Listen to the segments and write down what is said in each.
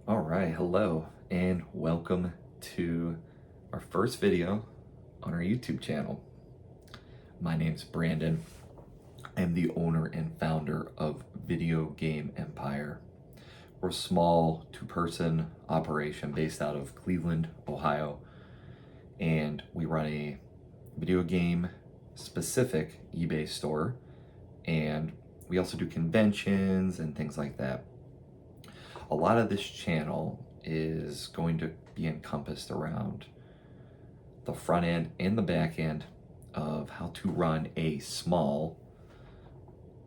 All right, hello, and welcome to our first video on our YouTube channel. My name's Brandon. I am the owner and founder of Video Game Empire. We're a small two-person operation based out of Cleveland, Ohio, and we run a video game specific eBay store, and we also do conventions and things like that. A lot of this channel is going to be encompassed around the front end and the back end of how to run a small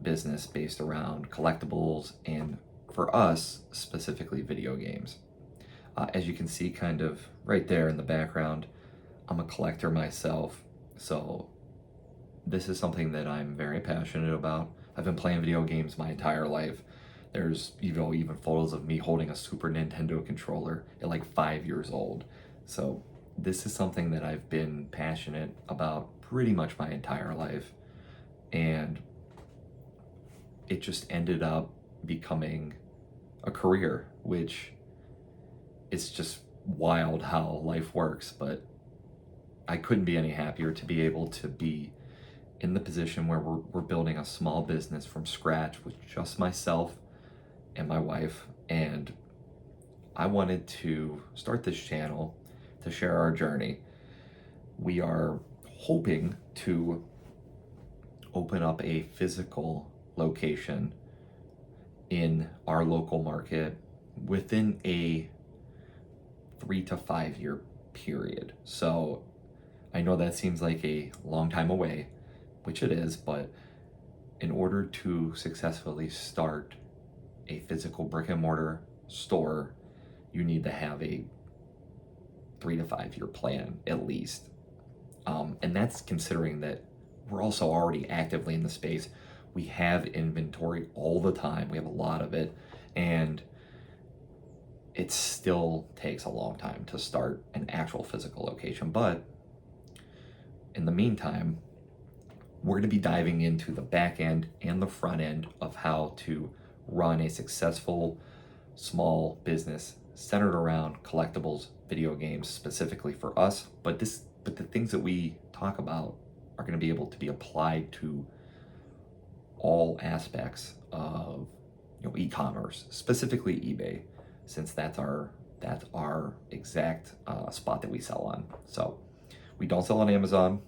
business based around collectibles and, for us, specifically video games. As you can see kind of right there in the background, I'm a collector myself, so this is something that I'm very passionate about. I've been playing video games my entire life. There's even photos of me holding a Super Nintendo controller at like 5 years old. So this is something that I've been passionate about pretty much my entire life. And it just ended up becoming a career, which is just wild how life works. But I couldn't be any happier to be able to be in the position where we're building a small business from scratch with just myself and my wife. And I wanted to start this channel to share our journey. We are hoping to open up a physical location in our local market within a 3 to 5 year period. So I know that seems like a long time away, which it is, but in order to successfully start a physical brick and mortar store, you need to have a 3 to 5 year plan at least. And that's considering that we're also already actively in the space. We have inventory all the time. We have a lot of it, and it still takes a long time to start an actual physical location. But in the meantime, we're going to be diving into the back end and the front end of how to run a successful small business centered around collectibles, video games specifically for us. But the things that we talk about are going to be able to be applied to all aspects of e-commerce, specifically eBay, since that's our exact spot that we sell on. So we don't sell on Amazon.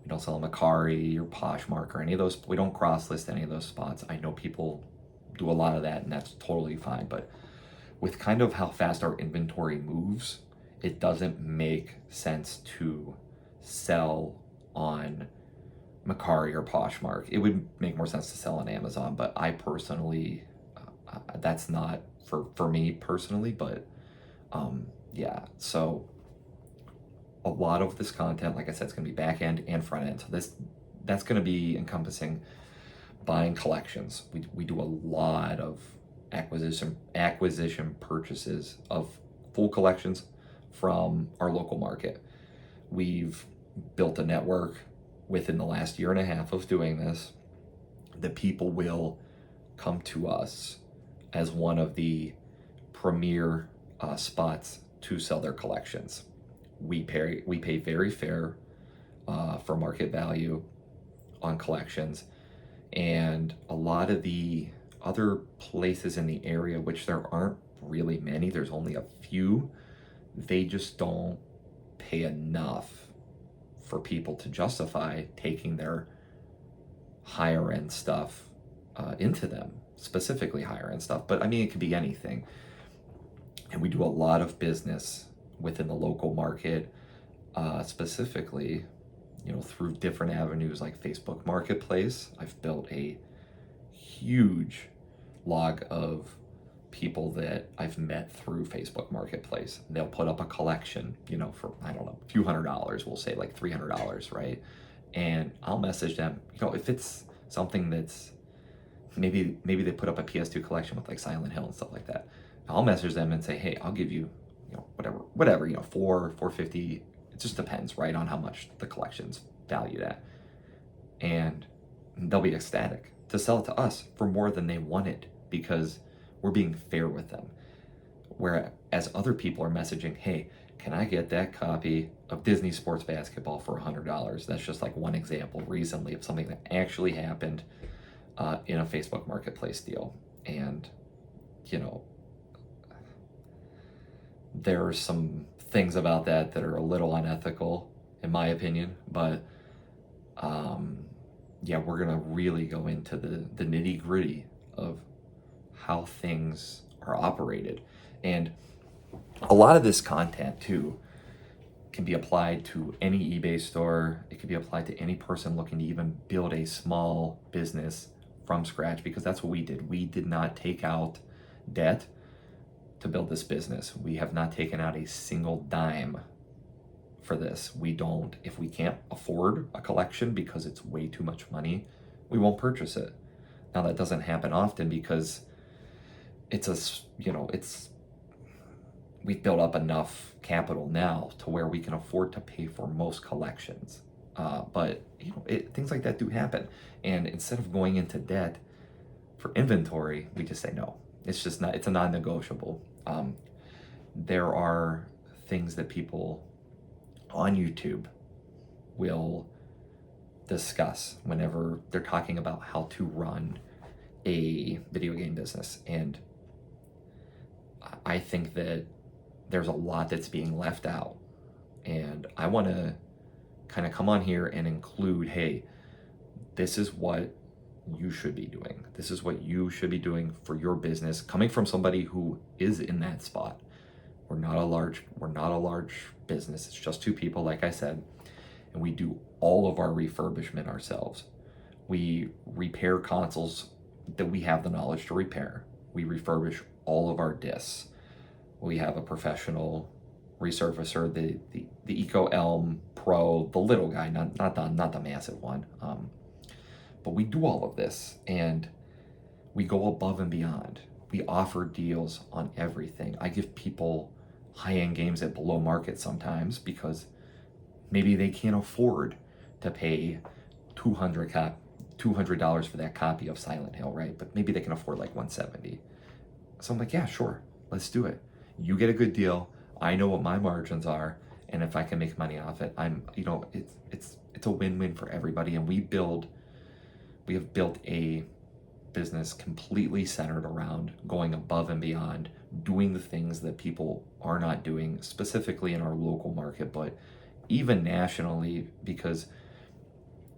We don't sell on Mercari or Poshmark or any of those. We don't cross-list any of those spots. I know people do a lot of that, and that's totally fine. But with kind of how fast our inventory moves, it doesn't make sense to sell on Mercari or Poshmark. It would make more sense to sell on Amazon, but I personally, that's not for me personally. But yeah, so a lot of this content, like I said, it's going to be back end and front end. So that's going to be encompassing buying collections. We do a lot of acquisition purchases of full collections from our local market. We've built a network within the last year and a half of doing this that people will come to us as one of the premier spots to sell their collections. We pay very fair for market value on collections, and a lot of the other places in the area, which there aren't really many, there's only a few, they just don't pay enough for people to justify taking their higher end stuff into them, specifically higher end stuff. But I mean, it could be anything. And we do a lot of business within the local market, specifically, through different avenues like Facebook Marketplace. I've built a huge log of people that I've met through Facebook Marketplace. They'll put up a collection, for, I don't know, a few $100s, we'll say like $300, right? And I'll message them, if it's something that's maybe they put up a PS2 collection with like Silent Hill and stuff like that. I'll message them and say, hey, I'll give you, whatever, $450. It just depends, right, on how much the collection's valued at. And they'll be ecstatic to sell it to us for more than they wanted, because we're being fair with them. Whereas other people are messaging, hey, can I get that copy of Disney Sports Basketball for $100? That's just like one example recently of something that actually happened in a Facebook Marketplace deal. And, you know, there are some things about that are a little unethical, in my opinion. But yeah, we're going to really go into the nitty gritty of how things are operated. And a lot of this content, too, can be applied to any eBay store. It can be applied to any person looking to even build a small business from scratch, because that's what we did. We did not take out debt to build this business. We have not taken out a single dime for this. We don't, if we can't afford a collection because it's way too much money, we won't purchase it. Now, that doesn't happen often because we've built up enough capital now to where we can afford to pay for most collections. But things like that do happen. And instead of going into debt for inventory, we just say no. It's just not, it's a non-negotiable. There are things that people on YouTube will discuss whenever they're talking about how to run a video game business. And I think that there's a lot that's being left out. And I want to kind of come on here and include, hey, this is what you should be doing. This is what you should be doing for your business, coming from somebody who is in that spot. We're not a large business. It's just two people, like I said, and we do all of our refurbishment ourselves. We repair consoles that we have the knowledge to repair. We refurbish all of our discs. We have a professional resurfacer, the Eco Elm Pro, the little guy, not the massive one. But we do all of this, and we go above and beyond. We offer deals on everything. I give people high-end games at below market sometimes because maybe they can't afford to pay $200 for that copy of Silent Hill, right? But maybe they can afford like $170. So I'm like, yeah, sure, let's do it. You get a good deal. I know what my margins are, and if I can make money off it, it's a win-win for everybody. And we have built a business completely centered around going above and beyond, doing the things that people are not doing, specifically in our local market, but even nationally, because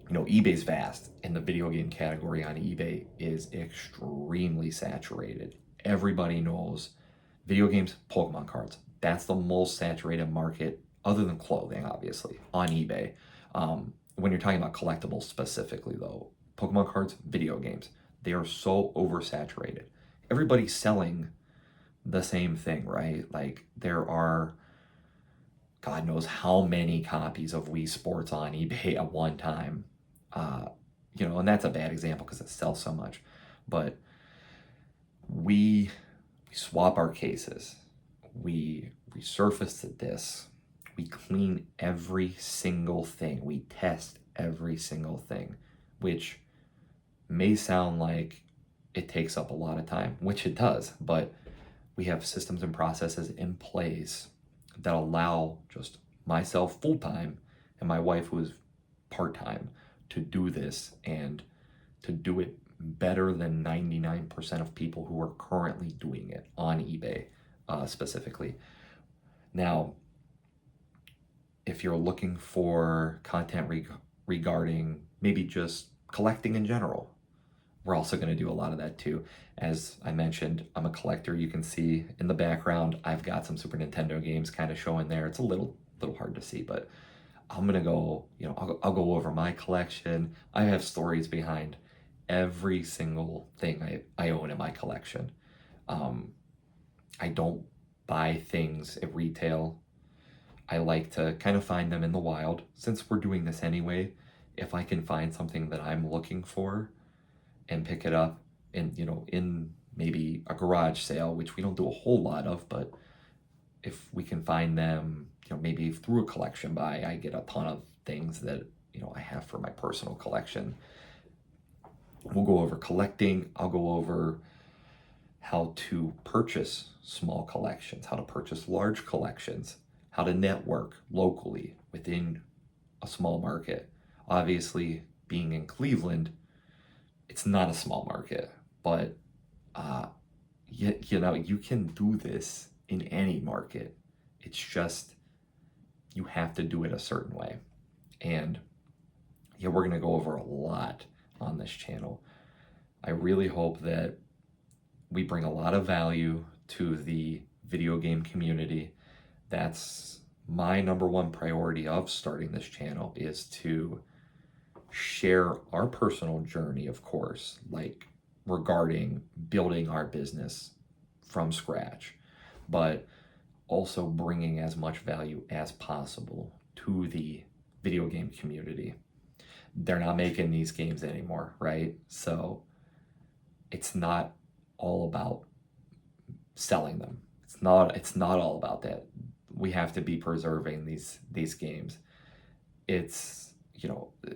eBay's vast, and the video game category on eBay is extremely saturated. Everybody knows video games, Pokemon cards. That's the most saturated market, other than clothing, obviously, on eBay. When you're talking about collectibles specifically, though, Pokemon cards, video games, they are so oversaturated. Everybody's selling the same thing, right? Like, there are God knows how many copies of Wii Sports on eBay at one time. And that's a bad example because it sells so much. But we swap our cases. We resurface the discs. We clean every single thing. We test every single thing, which may sound like it takes up a lot of time, which it does, but we have systems and processes in place that allow just myself full-time and my wife, who is part-time, to do this and to do it better than 99% of people who are currently doing it on eBay, specifically. Now, if you're looking for content regarding maybe just collecting in general, we're also going to do a lot of that too. As I mentioned, I'm a collector. You can see in the background, I've got some Super Nintendo games kind of showing there. It's a little hard to see, but I'm going to go, I'll go over my collection. I have stories behind every single thing I own in my collection. I don't buy things at retail. I like to kind of find them in the wild. Since we're doing this anyway, if I can find something that I'm looking for and pick it up in maybe a garage sale, which we don't do a whole lot of, but if we can find them, maybe through a collection buy, I get a ton of things that, I have for my personal collection. We'll go over collecting. I'll go over how to purchase small collections, how to purchase large collections, how to network locally within a small market. Obviously, being in Cleveland, it's not a small market, but you can do this in any market. It's just you have to do it a certain way. And yeah, we're going to go over a lot on this channel. I really hope that we bring a lot of value to the video game community. That's my number one priority of starting this channel, is to share our personal journey, of course, like regarding building our business from scratch, but also bringing as much value as possible to the video game community. They're not making these games anymore, right? So it's not all about selling them. It's not all about that. We have to be preserving these games. It's,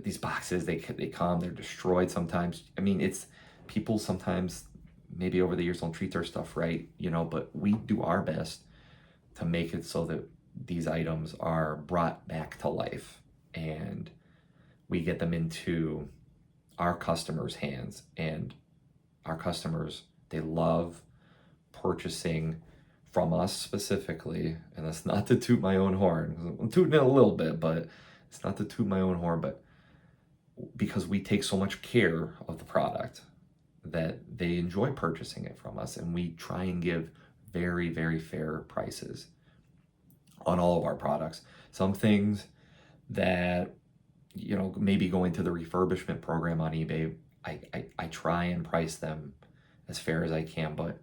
these boxes, they come, they're destroyed sometimes. I mean, it's people sometimes maybe over the years don't treat their stuff right, but we do our best to make it so that these items are brought back to life and we get them into our customers' hands. And our customers, they love purchasing from us specifically. And that's not to toot my own horn. I'm tooting it a little bit, but it's not to toot my own horn, but because we take so much care of the product that they enjoy purchasing it from us. And we try and give very, very fair prices on all of our products. Some things that, maybe going to the refurbishment program on eBay, I try and price them as fair as I can, but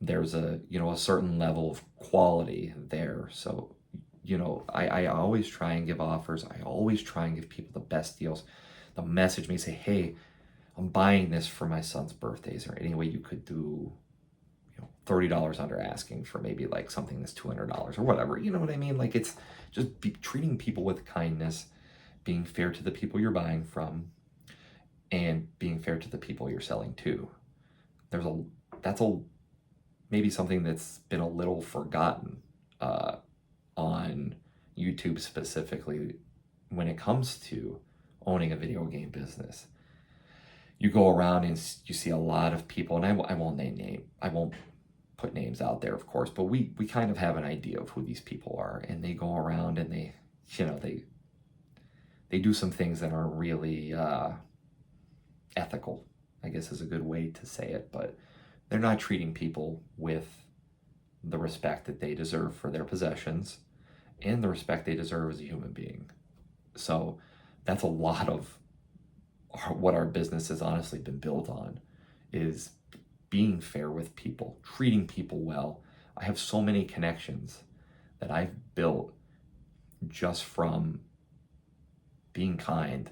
there's a certain level of quality there. So, I always try and give offers. I always try and give people the best deals. They'll message me, say, hey, I'm buying this for my son's birthday. Is there any way you could do, $30 under asking for maybe like something that's $200 or whatever? You know what I mean? Like, it's just treating people with kindness, being fair to the people you're buying from, and being fair to the people you're selling to. That's maybe something that's been a little forgotten on YouTube specifically when it comes to owning a video game business. You go around and you see a lot of people, and I won't put names out there, of course, but we kind of have an idea of who these people are, and they go around and they do some things that aren't really ethical, I guess is a good way to say it, but they're not treating people with the respect that they deserve for their possessions and the respect they deserve as a human being. So that's a lot of what our business has honestly been built on, is being fair with people, treating people well. I have so many connections that I've built just from being kind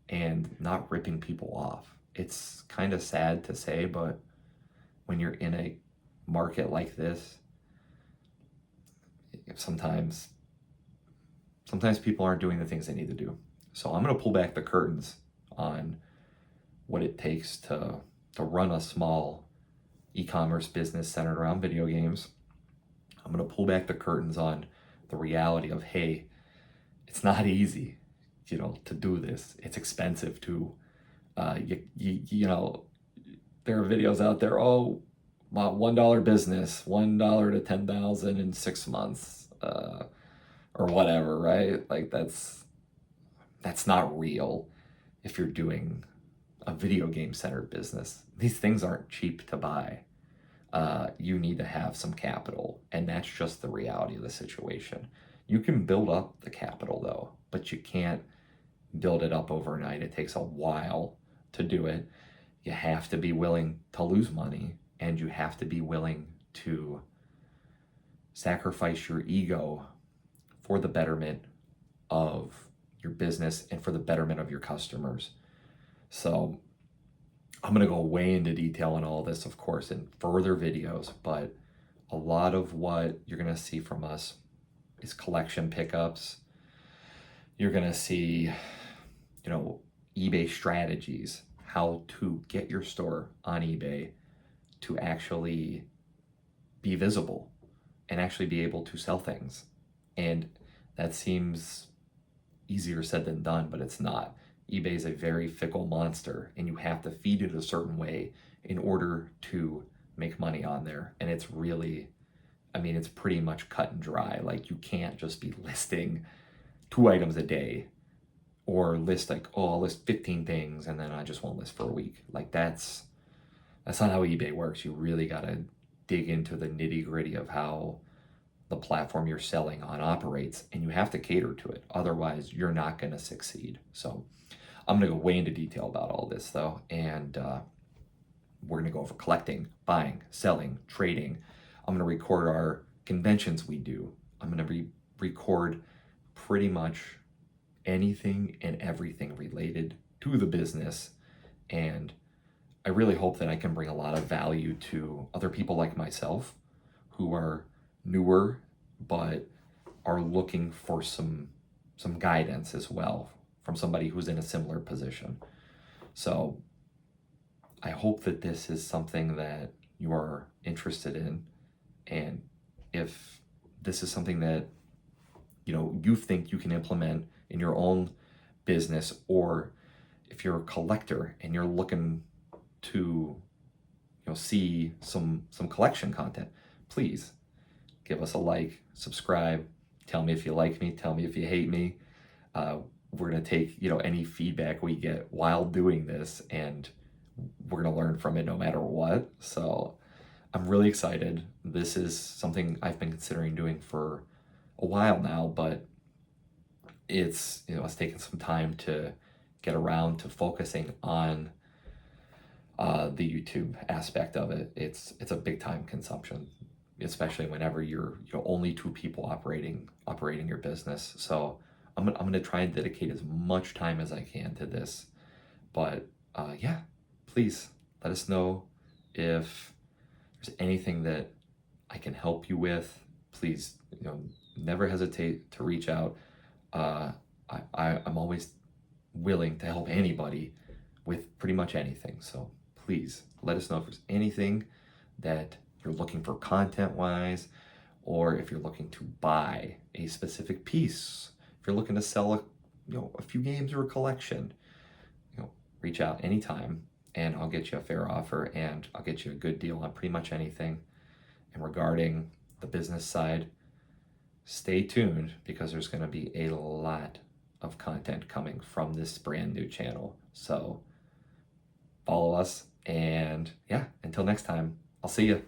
and not ripping people off. It's kind of sad to say, but when you're in a market like this, sometimes people aren't doing the things they need to do. So I'm going to pull back the curtains on what it takes to run a small e-commerce business centered around video games. I'm going to pull back the curtains on the reality of, hey, it's not easy, to do this. It's expensive too. There are videos out there, $1 business, $1 to 10,000 in 6 months, or whatever, right? Like that's not real if you're doing a video game centered business. These things aren't cheap to buy. You need to have some capital, and that's just the reality of the situation. You can build up the capital though, but you can't build it up overnight. It takes a while to do it. You have to be willing to lose money, and you have to be willing to sacrifice your ego for the betterment of your business and for the betterment of your customers. So I'm going to go way into detail on all this, of course, in further videos, but a lot of what you're going to see from us is collection pickups. You're going to see, eBay strategies, how to get your store on eBay to actually be visible and actually be able to sell things. And that seems easier said than done, but it's not. eBay is a very fickle monster, and you have to feed it a certain way in order to make money on there. And it's really, I mean, it's pretty much cut and dry. Like, you can't just be listing 2 items a day, or list like, oh, I'll list 15 things and then I just won't list for a week. Like, that's not how eBay works. You really got to dig into the nitty gritty of how the platform you're selling on operates, and you have to cater to it. Otherwise, you're not going to succeed. So I'm going to go way into detail about all this, though, and we're going to go over collecting, buying, selling, trading. I'm going to record our conventions we do. I'm going to record pretty much anything and everything related to the business, and I really hope that I can bring a lot of value to other people like myself who are newer but are looking for some guidance as well from somebody who's in a similar position. So I hope that this is something that you are interested in, and if this is something that you think you can implement in your own business, or if you're a collector and you're looking to see some collection content, please give us a like, subscribe, tell me if you like me, tell me if you hate me. We're going to take any feedback we get while doing this, and we're going to learn from it no matter what. So I'm really excited. This is something I've been considering doing for a while now, but it's taken some time to get around to focusing on the YouTube aspect of it. It's a big time consumption, especially whenever you're only 2 people operating your business. So I'm gonna try and dedicate as much time as I can to this. But yeah, please let us know if there's anything that I can help you with. Please, never hesitate to reach out. I'm always willing to help anybody with pretty much anything. So please let us know if there's anything that you're looking for content-wise, or if you're looking to buy a specific piece, if you're looking to sell a few games or a collection, reach out anytime, and I'll get you a fair offer, and I'll get you a good deal on pretty much anything. And regarding the business side, stay tuned, because there's going to be a lot of content coming from this brand new channel. So follow us, and yeah, until next time, I'll see you.